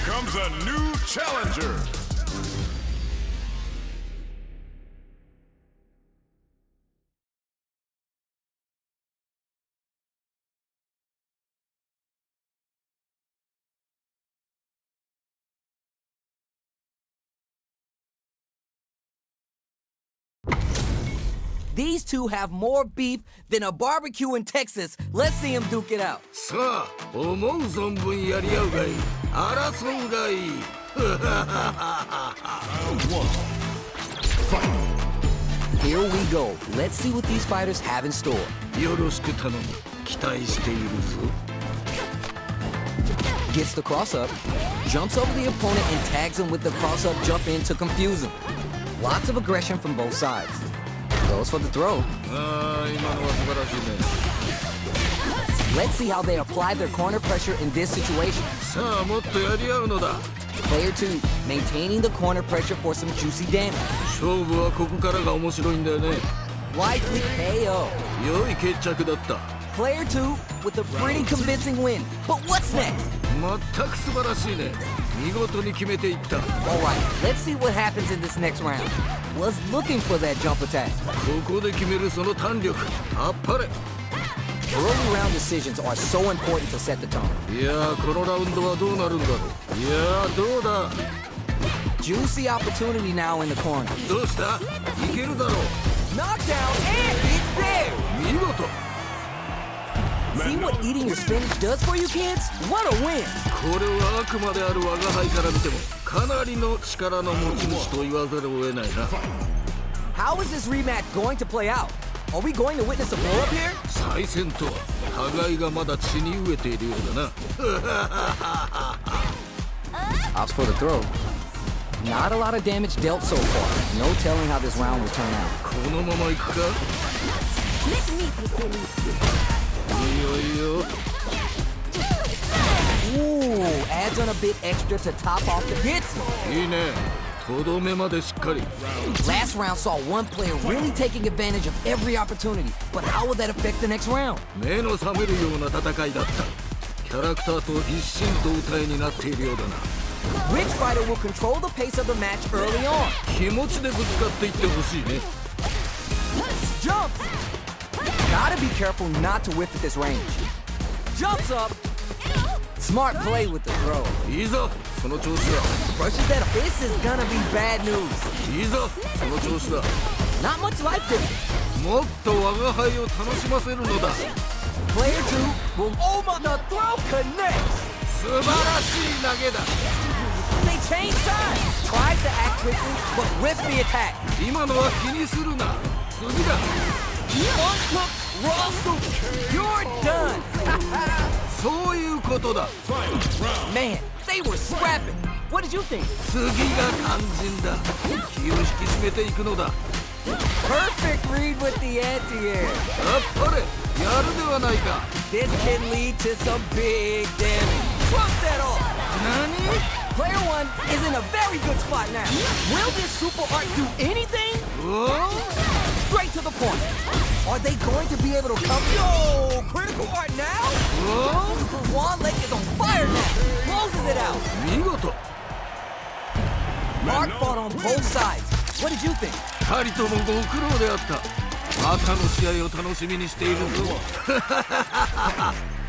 Comes a new challenger. These two have more beef than a barbecue in Texas. Let's see them duke it out. さあ、思う存分やり合うがいい。争うがいい。Here we go. Let's see what these fighters have in store. よろしく頼む。期待しているぞ。Gets the cross up, jumps over the opponent and tags him with the cross up jump in to confuse him. Lots of aggression from both sides. Goes for the throw. ああ、今のは素晴らしいね。Let's see how they apply their corner pressure in this situation. さあ、もっとやり合うのだ。Player 2, maintaining the corner pressure for some juicy damage. 勝負はここからが面白いんだよね。Likely KO. 良い決着だった。Player 2 with a pretty convincing win. But what's next? 全く素晴らしいね。見事に決めていった。Alright, let's see what happens in this next round. Was looking for that jump attack. ここで決めるその弾力。あっぱれ。Early round decisions are so important to set the tone. いやー、このラウンドはどうなるんだろう。いやー、どうだ。Juicy opportunity now in the corner. どうした？いけるだろう。Knockdown and it's there! 見事。See what eating your spinach does for you kids? What a win! これはあくまである我が輩から見てもかなりの力の持ち主と言わざるを得ないな。How is this rematch going to play out? Are we going to witness a blow up here? 再戦とは互いがまだ血に飢えているようだな。Opts for the throw. Not a lot of damage dealt so far. No telling how this round will turn out. このまま行くか。いいよいいよ。Ooh, adds on a bit extra to top off the hits. いいね。とどめまでしっかり。Last round saw one player really taking advantage of every opportunity. But how will that affect the next round? 目の覚めるような戦いだった。キャラクターと一心同体になっているようだな。Which fighter will control the pace of the match early on? 気持ちでぶつかっていってほしいね。Jump! Gotta be careful not to whiff at this range. Jumps up. Smart play with the throw. いいぞ、その調子だ。Brushes that. This is gonna be bad news. いいぞ、その調子だ。Not much life difference. もっと我が輩を楽しませるのだ。Player 2 will. Oh my! The throw connects. 素晴らしい投げだ。They change sides. Tries to act quickly, but whiffs the attack. 今のは気にするな。次だ。Uncooked raw scoop. You're done. そういうことだ。Man, they were scrapping. What did you think? 次が肝心だ。気を引き締めていくのだ。Perfect read with the anti-air. あっぱれ、やるではないか。 This can lead to some big damage. Trump that off. 何？ Player 1 is in a very good spot now. Will this super art do anything? おお？ Straight to the point. Are they going to be able to come? Yo, critical art now? おお？ Swan Lake is on fire now. Closes it out. 見事。Hard fought on both sides. What did you think? 2人ともご苦労であった。またの試合を楽しみにしているぞ。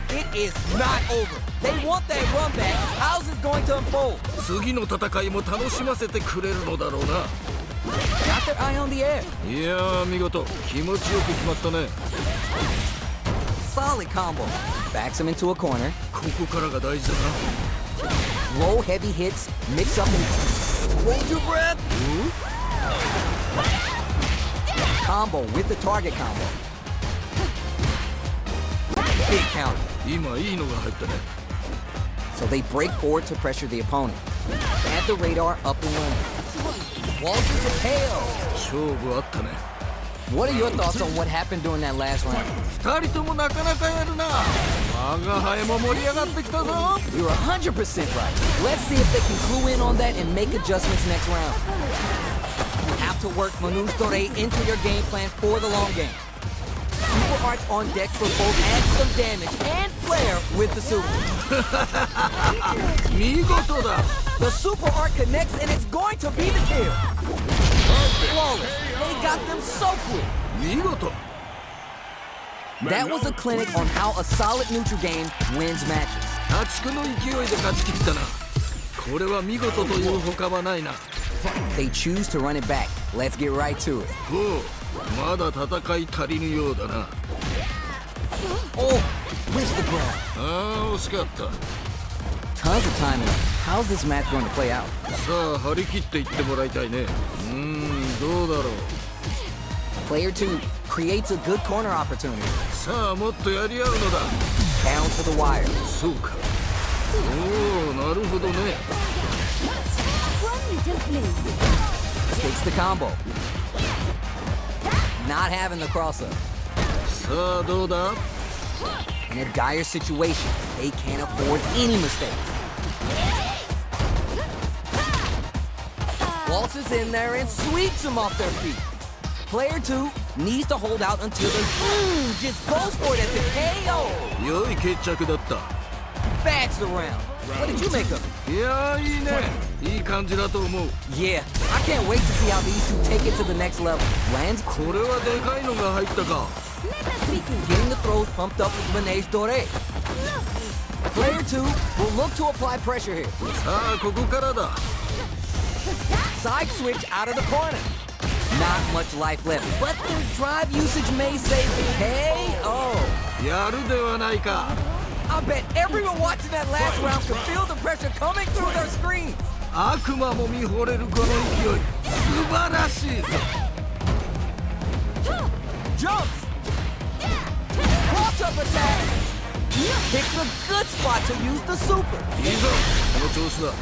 It is not over. They want that run back. How's this going to unfold? 次の戦いも楽しませてくれるのだろうな。Got their eye on the air. いやー、見事。気持ちよく決まったね。Solid combo. Backs him into a corner. ここからが大事だな。 Low heavy hits. Mix up and hold your breath. Combo with the target combo. Big counter. 今いいのが入ったね。 So they break forward to pressure the opponent. Add the radar up and in. Walters a KO. 勝負あったね。 What are your thoughts on what happened during that last round? 2人ともなかなかやるな。我が輩も盛り上がってきたぞ。 You're 100% right. Let's see if they can clue in on that and make adjustments next round. You have to work Manus Dore into your game plan for the long game. Super Arts on deck for both add some damage and flair with the super. 見事だ。 The Super Art connects and it's going to be the kill. Flawless. They got them so quick. 見事。 That was a clinic on how a solid neutral game wins matches. 破竹の勢いで勝ち切ったな。これは見事という他はないな。 They choose to run it back. Let's get right to it. おう、まだ戦い足りぬようだな。 Oh, with the ground. ああ、惜しかった。 Tons of time in it. How's this match going to play out? さあ、張り切っていってもらいたいね。どうだろう。 Player 2 creates a good corner opportunity. さあ、もっとやり合うのだ。 Down to the wire. そうか。おお、なるほどね。 Takes the combo. Not having the cross-up. さあ、どうだ。 In a dire situation, they can't afford any mistakes. Waltzes in there and sweeps them off their feet. Player 2 needs to hold out until the just goes for it at the KO. 良い決着だった。 Bats the round. What did you make of it? いやー、いいね。いい感じだと思う。 Yeah, I can't wait to see how these two take it to the next level. Lands これはでかいのが入ったか。 getting the throws pumped up with Manege Dore. Player 2 will look to apply pressure here. さあ、ここからだ。 Side switch out of the corner. Not much life left, but their drive usage may save KO. やるではないか。 I bet everyone watching that last round could feel the pressure coming through their screens. 悪魔も見惚れるこの勢い。素晴らしいぞ。 Jumps. Cross-up attack. Picks a good spot to use the super. いいぞ、この調子だ。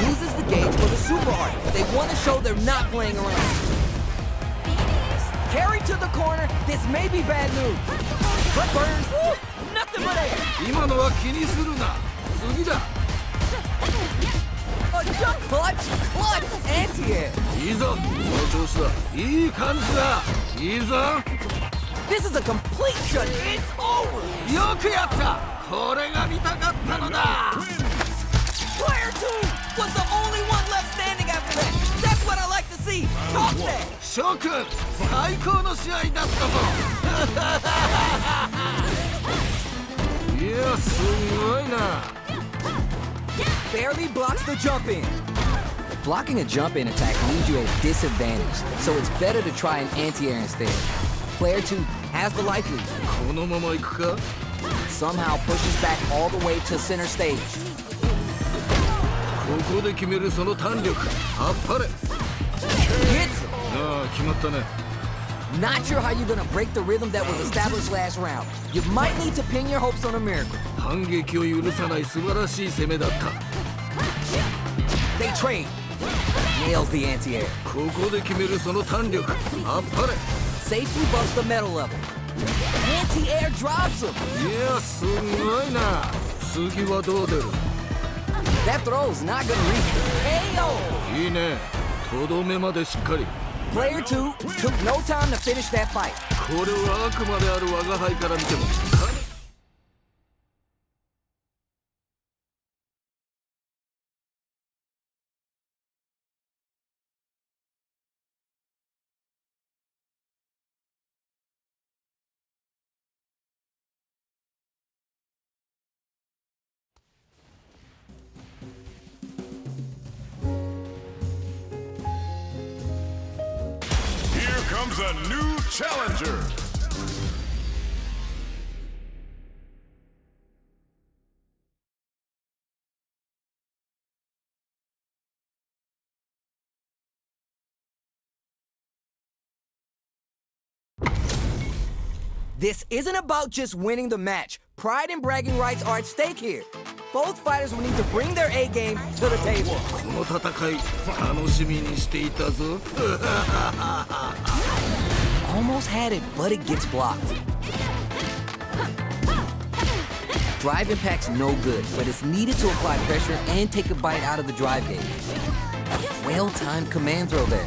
Uses the gauge for the super art. They want to show they're not playing around. Carry to the corner. This may be bad news. But Burns, woo, nothing but air. 今のは気にするな。次だ。 A jump clutch, anti-air. いいぞ、この調子だ。いい感じだ。いいぞ。 This is a complete shut. It's over. よくやった。これが見たかったのだ。 Player 2 was the only one left standing after that. That's what I like to see. Talk that. 諸君、最高の試合だったぞ。いや、すごいな。 Barely blocks the jump in. Blocking a jump in attack leaves you at a disadvantage, so it's better to try an anti-air instead. Player 2 has the life lead. このまま行くか。 Somehow pushes back all the way to center stage. ここで決めるその弾力。あっぱれ。 Hits him. ああ、決まったね。 Not sure how you're gonna break the rhythm that was established last round. You might need to pin your hopes on a miracle. 反撃を許さない素晴らしい攻めだった。 They trade. Nails the anti-air. ここで決めるその弾力。あっぱれ。 Safely busts the metal level. Anti-air drops him. いや、すごいな。次はどう出る。 That throw's not gonna reach. KO. いいね。とどめまでしっかり。 Player 2 took no time to finish that fight. これは悪魔である我が輩から見てもかなり comes a new challenger. This isn't about just winning the match. Pride and bragging rights are at stake here. Both fighters will need to bring their A game to the table. この戦い楽しみにしていたぞ Almost had it, but it gets blocked. Drive impact's no good, but it's needed to apply pressure and take a bite out of the drive gauge. Well-timed command throw there.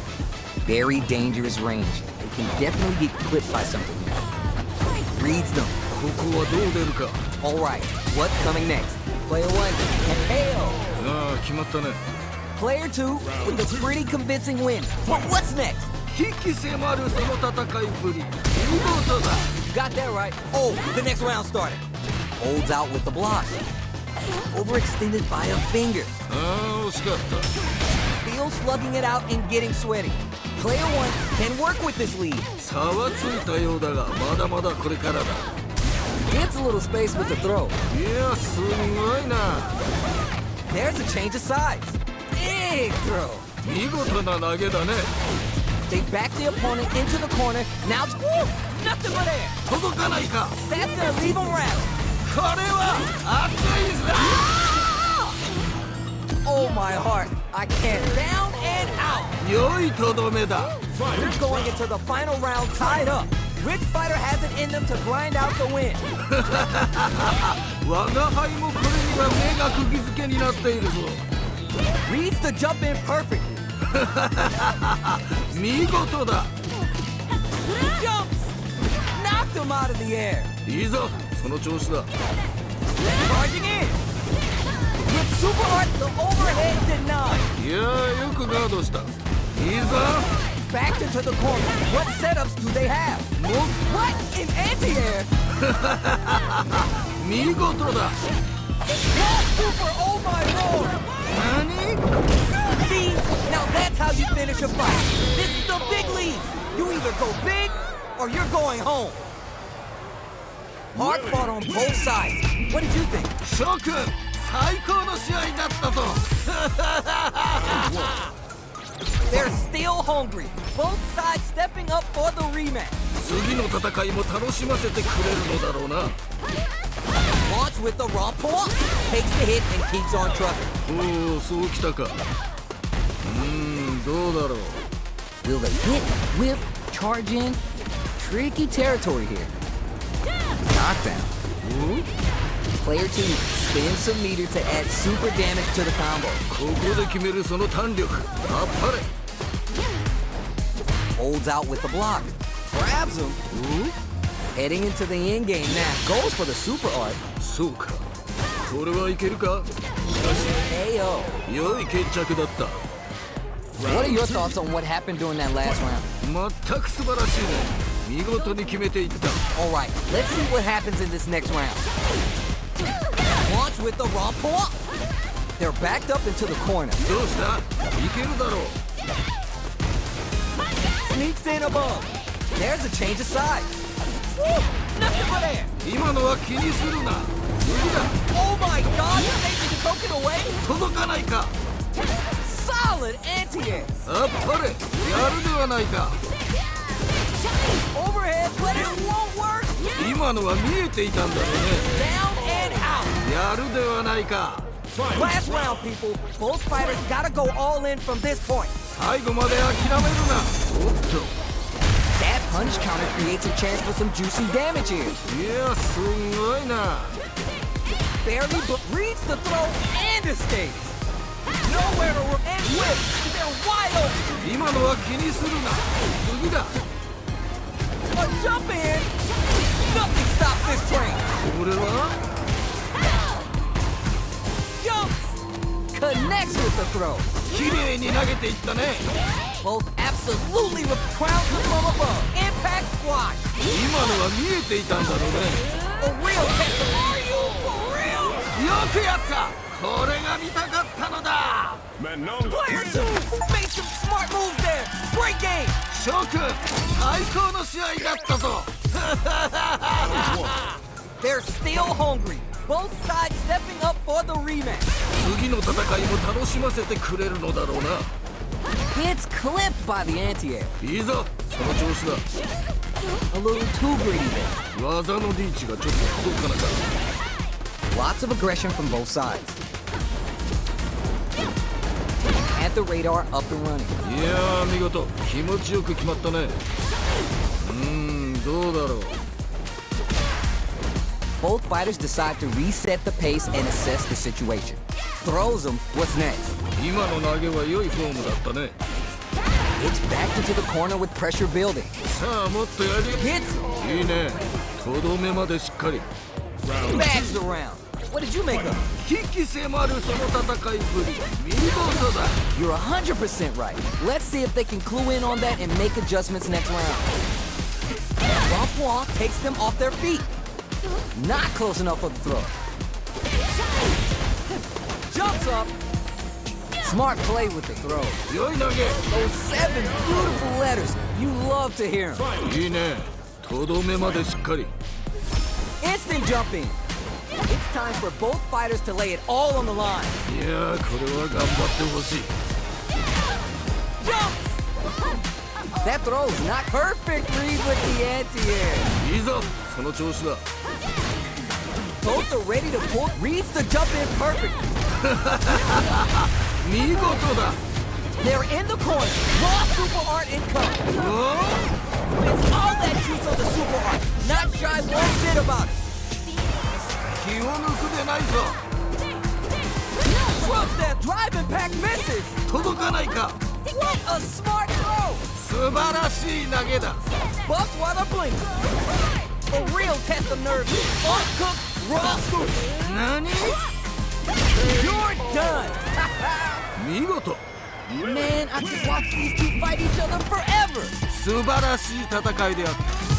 Very dangerous range. It can definitely get clipped by something here. Reads them. ここはどう出るか Alright, what's coming next? Player 1, KO. ああ決まったね Player 2 with a pretty convincing win. But what's next? 引き迫るその戦いぶり見事だ Got that right. Oh, the next round started. Holds out with the block. Overextended by a finger. ああ惜しかった Still slugging it out and getting sweaty. Player 1 can work with this lead. 差はついたようだがまだまだこれからだ Gets a little space with the throw. いやすごいな There's a change of sides. Big throw. 見事な投げだね They back the opponent into the corner. Now, woo, nothing but air. 届かないか That's gonna leave him rattled. これは熱いぞ Oh my heart. I can't. Down and out. 良いとどめだ We're going into the final round tied up. Which fighter has it in them to grind out the win? 我が輩もこれには目が釘付けになっているぞ Reads the jump in perfectly. 見事だ Jumps. Knocked him out of the air. いいぞその調子だ Charging in. With super art, the overhead denied. いやーよくガードしたいいぞ Backed into the corner. What setups do they have? What? In anti-air? 見事だ Wall super, oh my lord. 何 See? Now that's how you finish a fight. This is the big lead. You either go big or you're going home. Hard fought on both sides. What did you think? 諸君最高の試合だったぞ They're still hungry. Both sides stepping up for the rematch. 次の戦いも楽しませてくれるのだろうな Launch with the raw pull. Takes the hit and keeps on trucking. おおそうきたかどうだろう Will the hit, whip, charge in? Tricky territory here. Knockdown. Player 2 spins some meter to add super damage to the combo. ここで決めるその弾力あっぱれ Holds out with the block. Grabs him. Heading into the end game now. Goes for the super art. そうかこれはいけるか KO. 良い決着だった What are your thoughts on what happened during that last round? 全く素晴らしいね見事に決めていった Alright, let's see what happens in this next round. Launch with the raw pull. They're backed up into the corner. どうしたいけるだろう Sneaks in above. There's a change of sides. Woo! Nothing but air. 今のは気にするな無理だ Oh my god, you're taking the token away? 届かないか Solid anti-air. あっぱれやるではないか Overhead, but it won't work. 今のは見えていたんだろうね Down and out. やるではないか Last round, people. Both fighters gotta go all in from this point. 最後まで諦めるなおっと That punch counter creates a chance for some juicy damage here. いやすごいな Barely but reads the throw and escapes. Nowhere to run and whips. They're wide open. 今のは気にするな次だ A jump in. Nothing stops this train. これは Jumps. Connects with the throw. 綺麗に投げていったね Both absolutely with crowns from above. Impact squash. 今のは見えていたんだろうね A real test. Are you for real? よくやったこれが見たかったのだ Manong Player 2 made some smart moves there. Great game. 翔くん、最高の試合だったぞ。They're still hungry. Both sides stepping up for the rematch. 次の戦いも楽しませてくれるのだろうな。Gets clipped by the anti-air. いいぞ、その調子だ。 A little too greedy there. 技のリーチがちょっと届かなかっ Lots of aggression from both sides. At the radar, up and running. た。いやー、見事、気持ちよく決まったね。どうだろう。 Both fighters decide to reset the pace and assess the situation. Throws him. What's next? 今の投げは良いフォームだったね。 It's back into the corner with pressure building. さあ、もっとやり。 Hits. いいね。とどめまでしっかり。 Bags the round. What did you make of it? 危機迫るその戦いぶり。見事だ。 You're 100% right. Let's see if they can clue in on that and make adjustments next round. Rampois takes them off their feet. Not close enough for the throw. Jumps up. Smart play with the throw. 良い投げ。 Those 7 beautiful letters. You love to hear them. いいね。とどめまでしっかり。 Instant jumping. It's time for both fighters to lay it all on the line. いやー、これは頑張ってほしい。 Jumps. That throw is not perfect. Read with the anti-air. いいぞ、その調子だ。 Both are ready to pull. Reads the jump in perfect. 見事だ。 They're in the corner. Raw super art incoming. おー It's all that juice on the super art. Not shy one bit about it. 気を抜くでないぞ。 Trump that drive impact misses. 届かないか。 What a smart throw. 素晴らしい投げだ。 Bucks while they're blinking. A real test of nerve. Uncooked raw super. 何？ You're done. 見事。 Man, I could watch these two fight each other forever. 素晴らしい戦いであった。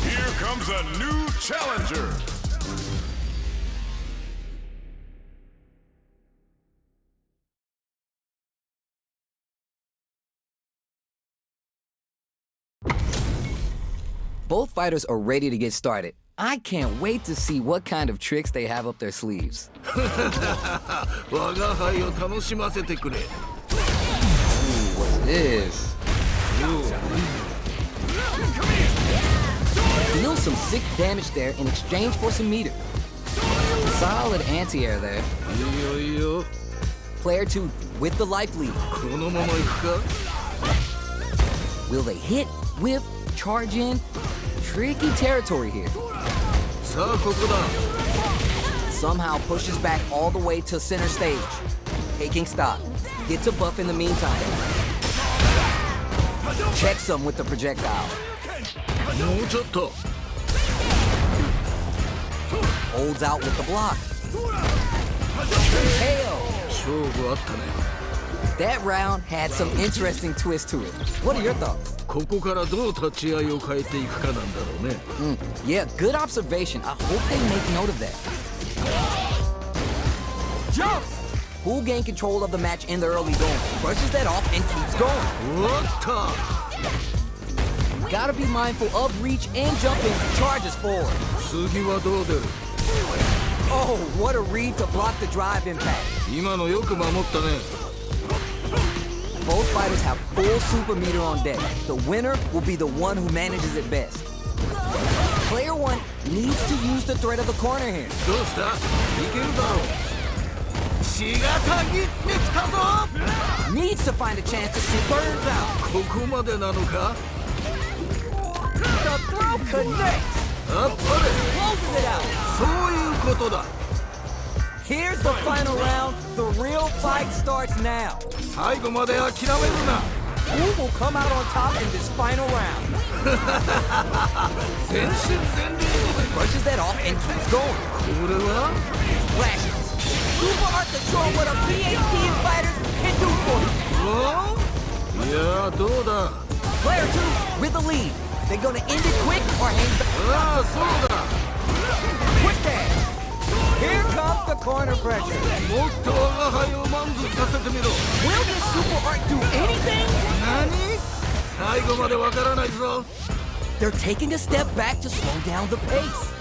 Here comes a new challenger. Both fighters are ready to get started. I can't wait to see what kind of tricks they have up their sleeves. 我が輩を楽しませてくれ。 What's this? Deal some sick damage there in exchange for some meter. Solid anti-air there. いいよいいよ。 Player 2 with the life lead. このまま行くか。 Will they hit, whip, charge in? Tricky territory here. さあここだ。 Somehow pushes back all the way to center stage. Taking stock. Gets a buff in the meantime. Checks him with the projectile. もうちょっと。 Holds out with the block. KO. 勝負あったね。 That round had some interesting twist to it. What are your thoughts? ここからどう立ち合いを変えていくかなんだろうね。Yeah, good observation. I hope they make note of that. Jumps! Who'll gain control of the match in the early going? Brushes that off and keeps going. おっと。 Gotta be mindful of reach and jumping. Charges forward. 次はどう出る。 Oh, what a read to block the drive impact. 今のよく守ったね。 Both fighters have full super meter on deck. The winner will be the one who manages it best. Player 1 needs to use the threat of the corner here. どうした？いけるだろう。血がたぎってきたぞ。 Needs to find a chance to see burns out. ここまでなのか？ The throw connects. あっぱれ。 Closes it out. そういうことだ。 Here's the final round. The real fight starts now. 最後まで諦めるな。 Who will come out on top in this final round? 全身全霊で。 Brushes that off and keeps going. これは Flashes. Super Art to show 'em what a PhD in fighters can do for you. いやどうだ Player 2 with the lead. They're gonna end it quick or hang back. ああそうだ Quick dash. Here comes the corner pressure. もっと我が輩を満足させてみろ Will this Super Art do anything? 何最後までわからないぞ They're taking a step back to slow down the pace.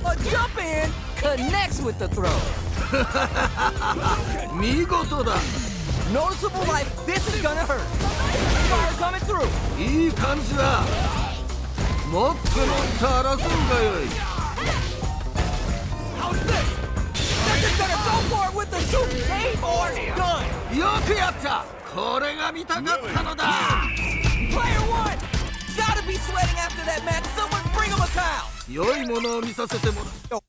A jump in connects with the throw. 見事だ Noticeable life, this is gonna hurt. Fire coming through. いい感じだもっともっと争うがよい How's this? They're just gonna go for it with the super game or it's done. よくやったこれが見たかったのだ Player 1, gotta be sweating after that match. Someone bring him a towel. 良いものを見させてもらう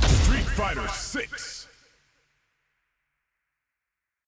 Street Fighter 6.